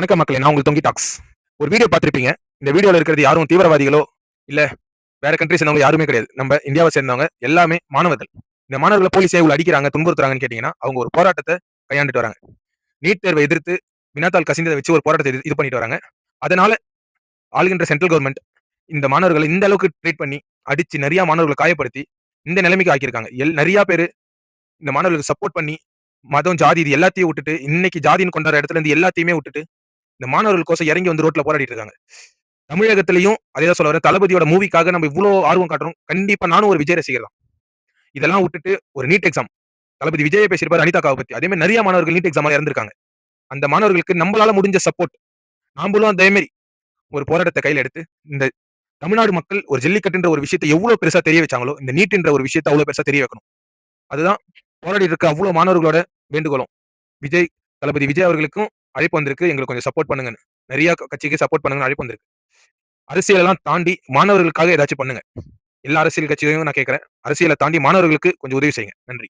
வணக்கம் மக்களே, நான் உங்கள் தொங்கி டாக்ஸ். ஒரு வீடியோ பார்த்திருப்பீங்க. இந்த வீடியோல இருக்கிறது யாரும் தீவிரவாதிகளோ, இல்ல வேற கண்ட்ரி சேர்ந்தவங்க யாருமே கிடையாது. நம்ம இந்தியாவை சேர்ந்தவங்க எல்லாமே மாணவர்கள். இந்த மாணவர்கள போலீஸ் ஏன் இவ்வளவு அடிக்கிறாங்க, துன்புறுத்துறாங்கன்னு கேட்டீங்கன்னா, அவங்க ஒரு போராட்டத்த கையாண்டுட்டு வராங்க. நீட் தேர்வை எதிர்த்து வினாத்தாள் கசிந்தத வச்சு ஒரு போராட்டத்த இது பண்ணிட்டு வராங்க. அதனால ஆளுகின்ற சென்ட்ரல் கவர்ன்மென்ட் இந்த மாணவர்கள இந்த அளவுக்கு ட்ரீட் பண்ணி, அடிச்சு நெறைய மாணவர்கள காயப்படுத்தி, இந்த நிலைமைக்கு ஆக்கியிருக்காங்க. நெறைய பேரு இந்த மாணவர்களுக்கு சப்போர்ட் பண்ணி, மதம், ஜாதி இது எல்லாத்தையும் விட்டுட்டு, இன்னைக்கு ஜாதின்னு கொண்டாடுற இடத்துல இருந்து எல்லாத்தையுமே விட்டுட்டு இந்த மாணவர்களுக்கோசம் இறங்கி வந்து ரோட்ல போராடிட்டு இருக்காங்க. தமிழகத்திலயும் அதேதான் சொல்ல வரேன். தளபதியோட மூவிக்காக நம்ம இவ்ளோ ஆர்வம் காட்டுறோம். கண்டிப்பா நானும் ஒரு விஜய் ரசிகர் தான். இதெல்லாம் விட்டுட்டு ஒரு நீட் எக்ஸாம். தளபதி விஜயே பேசியிருப்பாரு அனிதா அக்காவ பத்தி. அதே மாரி நெறைய மாணவர்கள் நீட் எக்ஸாம்ல இறந்திருக்காங்க. அந்த மாணவர்களுக்கு நம்பளால முடிஞ்ச சப்போர்ட். நாமளும் அதே மாரி ஒரு போராட்டத்த கையில எடுத்து, இந்த தமிழ்நாடு மக்கள் ஒரு ஜல்லிக்கட்டுன்ற ஒரு விஷயத்த எவ்ளோ பெருசா தெரிய வச்சாங்களோ, இந்த நீட்ன்ற ஒரு விஷயத்த அவ்ளோ பெருசா தெரிய வைக்கணும். அதுதான் போராடிட்டு இருக்க அவ்ளோ மாணவர்களோட வேண்டுகோளும். விஜய் தளபதி விஜய் அவர்களுக்கும் அழைப்பு வந்திருக்கு. எங்களுக்கு கொஞ்சம் சப்போர்ட் பண்ணுங்கன்னு. நெறைய கட்சிக்கு சப்போர்ட் பண்ணுங்கன்னு அழைப்பு வந்திருக்கு. அரசியலெல்லாம் தாண்டி மாணவர்களுக்காக ஏதாச்சும் பண்ணுங்க. எல்லா அரசியல் கட்சிகளையும் நான் கேட்கிறேன். அரசியல தாண்டி மாணவர்களுக்கு கொஞ்சம் உதவி செய்யுங்க. நன்றி.